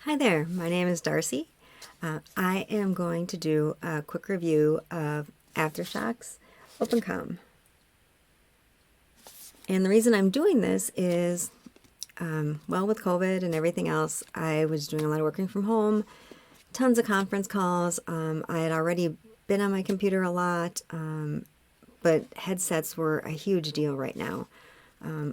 Hi there, my name is Darcy. I am going to do a quick review of AfterShokz OPENCOMM. And the reason I'm doing this is, well, with COVID and everything else, I was doing a lot of working from home, tons of conference calls. I had already been on my computer a lot, but headsets were a huge deal right now.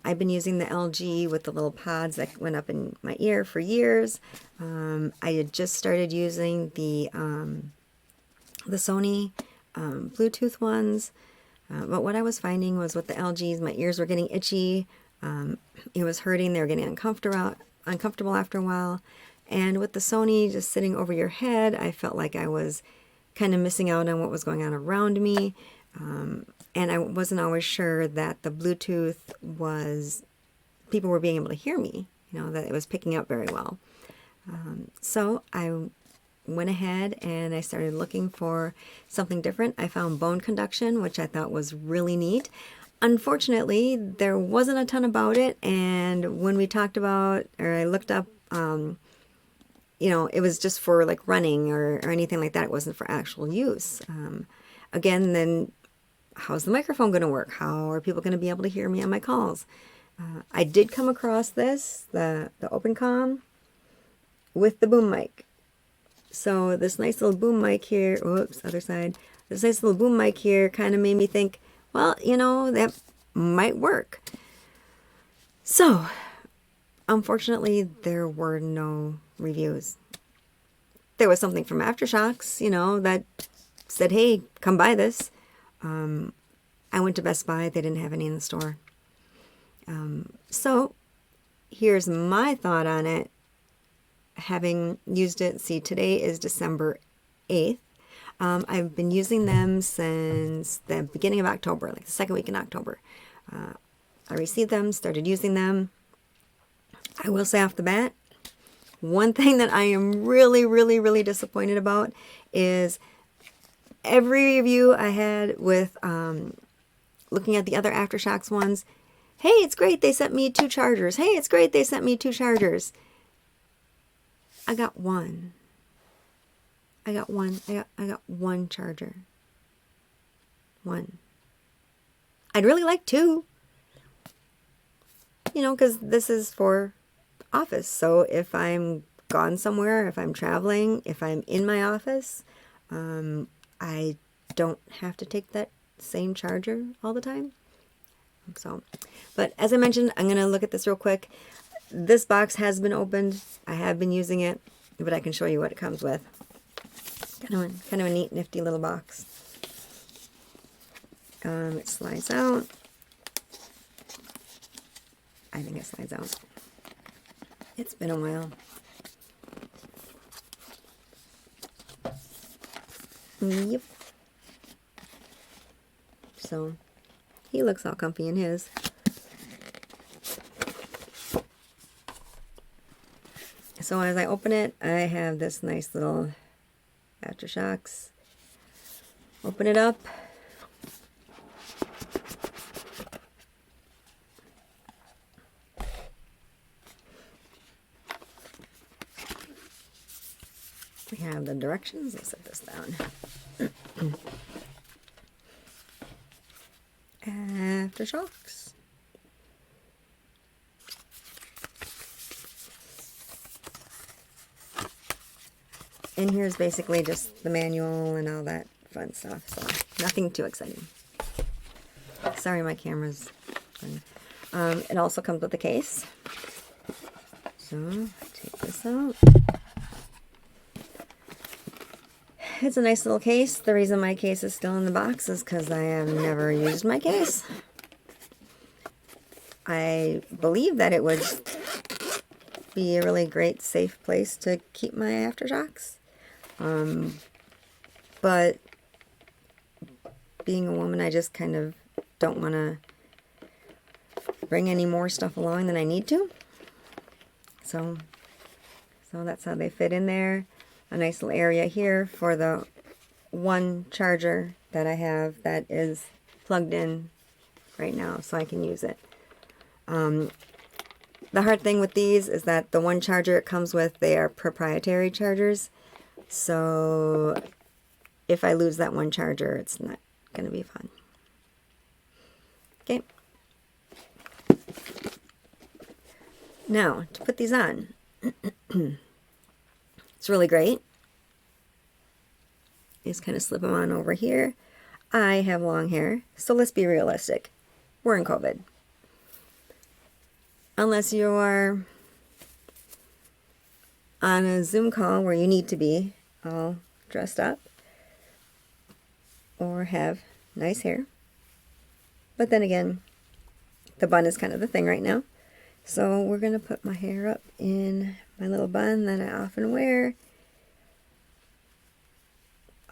I've been using the LG with the little pods that went up in my ear for years. I had just started using the Sony Bluetooth ones. But what I was finding was with the LGs, my ears were getting itchy. It was hurting. They were getting uncomfortable after a while. And with the Sony just sitting over your head, I felt like I was kind of missing out on what was going on around me. And I wasn't always sure that the Bluetooth people were being able to hear me, that it was picking up very well. So I went ahead and I started looking for something different. I found bone conduction, which I thought was really neat. Unfortunately, there wasn't a ton about it, and when we talked about, or I looked up, it was just for like running or anything like that. It wasn't for actual use. Again, then how's the microphone going to work? How are people going to be able to hear me on my calls? I did come across this, the OPENCOMM with the boom mic. So this nice little boom mic here, whoops, other side. This nice little boom mic here kind of made me think, well, that might work. So, unfortunately, there were no reviews. There was something from AfterShokz, that said, hey, come buy this. I went to Best Buy. They didn't have any in the store. So here's my thought on it. Having used it, see, today is December 8th. I've been using them since the beginning of October, like the second week in October. I received them, started using them. I will say off the bat, one thing that I am really, really, really disappointed about is every review I had with looking at the other AfterShokz ones. Hey, it's great they sent me 2 chargers. Hey, it's great they sent me 2 chargers. I got one. I got one charger. One. I'd really like 2. Because this is for office. So if I'm gone somewhere, if I'm traveling, if I'm in my office, I don't have to take that same charger all the time. So, but as I mentioned, I'm going to look at this real quick. This box has been opened. I have been using it, but I can show you what it comes with. Kind of a neat, nifty little box. It slides out. I think it slides out. It's been a while. Yep. So, he looks all comfy in his. So as I open it, I have this nice little AfterShokz. Open it up. We have the directions. Let's set this down. AfterShokz. And here's basically just the manual and all that fun stuff. So nothing too exciting. Sorry, my camera's fun. It also comes with a case. So take this out. It's a nice little case. The reason my case is still in the box is because I have never used my case. I believe that it would be a really great, safe place to keep my AfterShokz. But being a woman, I just kind of don't want to bring any more stuff along than I need to. So that's how they fit in there. A nice little area here for the one charger that I have that is plugged in right now, so I can use it. The The hard thing with these is that the one charger it comes with, they are proprietary chargers. So if I lose that one charger, it's not going to be fun. Okay. Now, to put these on, it's really great. Just kind of slip them on over here. I have long hair, so let's be realistic. We're in COVID. Unless you are on a Zoom call where you need to be all dressed up or have nice hair. But then again, the bun is kind of the thing right now. So we're going to put my hair up in my little bun that I often wear.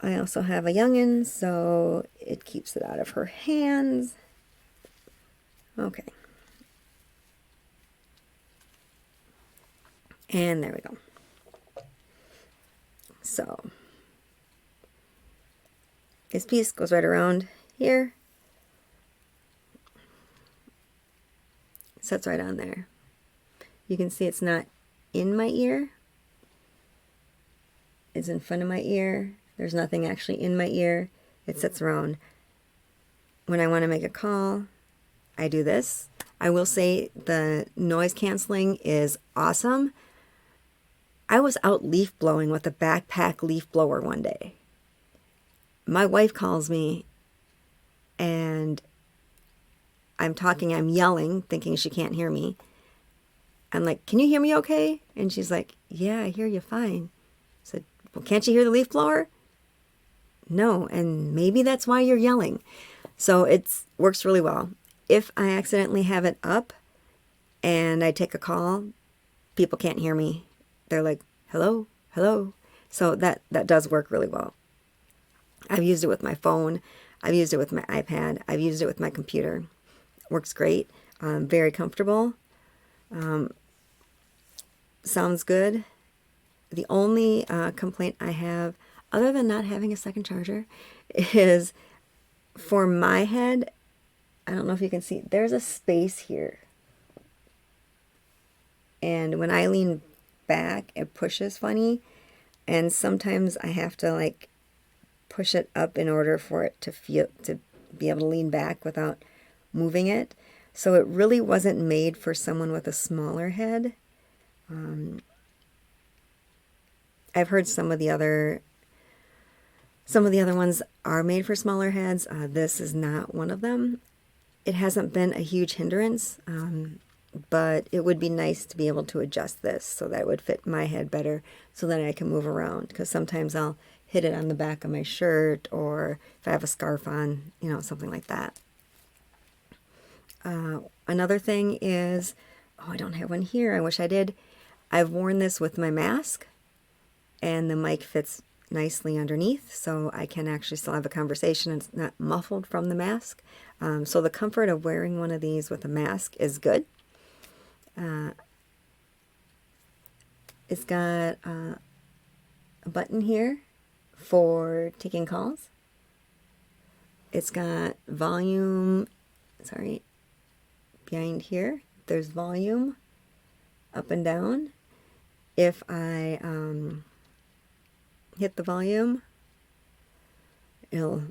I also have a youngin, so it keeps it out of her hands. Okay. And there we go. So this piece goes right around here. Sits right on there. You can see it's not in my ear. It's in front of my ear. There's nothing actually in my ear. It sits around. When I want to make a call, I do this. I will say the noise canceling is awesome. I was out leaf blowing with a backpack leaf blower one day. My wife calls me and I'm yelling, thinking she can't hear me. I'm like, "Can you hear me okay?" And she's like, "Yeah, I hear you fine." I said, "Well, can't you hear the leaf blower?" "No, and maybe that's why you're yelling." So it works really well. If I accidentally have it up and I take a call, people can't hear me. They're like, "Hello, hello." So that does work really well. I've used it with my phone. I've used it with my iPad. I've used it with my computer. Works great. Very comfortable. Sounds good. The only complaint I have, other than not having a second charger, is for my head. I don't know if you can see. There's a space here. And when I lean back, it pushes funny. And sometimes I have to like push it up in order for it to be able to lean back without moving it. So it really wasn't made for someone with a smaller head. I've heard some of the other ones are made for smaller heads. This is not one of them. It hasn't been a huge hindrance, but it would be nice to be able to adjust this so that it would fit my head better so that I can move around, because sometimes I'll hit it on the back of my shirt, or if I have a scarf on, something like that. Another thing is, I don't have one here. I wish I did. I've worn this with my mask, and the mic fits nicely underneath, so I can actually still have a conversation. It's not muffled from the mask. So the comfort of wearing one of these with a mask is good. It's got a button here for taking calls. It's got volume, behind here, there's volume up and down. If I hit the volume, it'll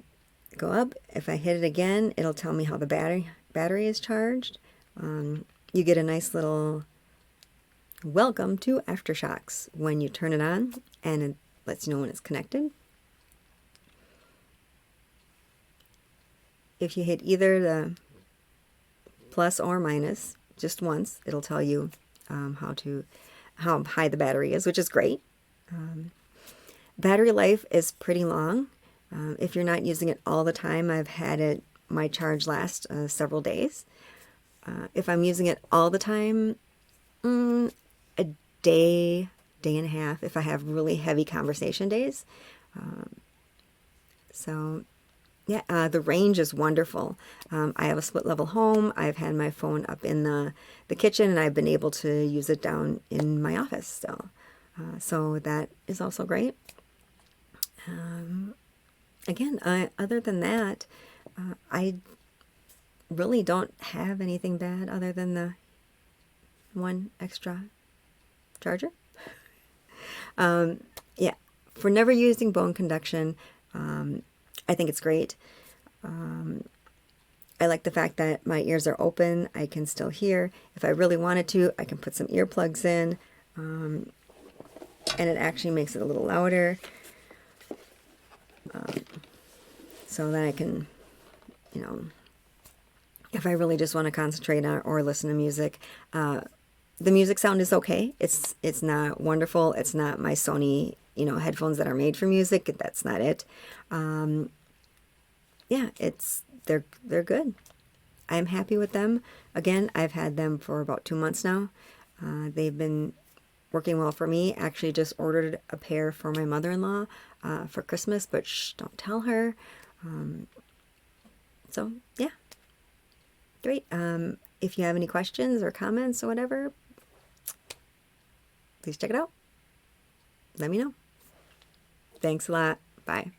go up. If I hit it again, it'll tell me how the battery is charged. You get a nice little welcome to AfterShokz when you turn it on, and it lets you know when it's connected. If you hit either the plus or minus just once, it'll tell you how high the battery is, which is great. Battery life is pretty long. If you're not using it all the time, I've had my charge last several days. If I'm using it all the time, a day and a half if I have really heavy conversation days. So yeah, the range is wonderful. I have a split level home. I've had my phone up in the kitchen, and I've been able to use it down in my office still. So that is also great. Again, other than that, I really don't have anything bad other than the one extra charger. Yeah, for never using bone conduction, I think it's great. I like the fact that my ears are open. I can still hear. If I really wanted to, I can put some earplugs in, and it actually makes it a little louder, so that I can, you know, if I really just want to concentrate on or listen to music. The music sound is okay. It's not wonderful. It's not my Sony, you know, headphones that are made for music. That's not it. Yeah, they're good. I'm happy with them. Again, I've had them for about 2 months now. They've been working well for me. Actually, just ordered a pair for my mother-in-law for Christmas, but shh, don't tell her. So yeah, great. If you have any questions or comments or whatever, please check it out. Let me know. Thanks a lot. Bye.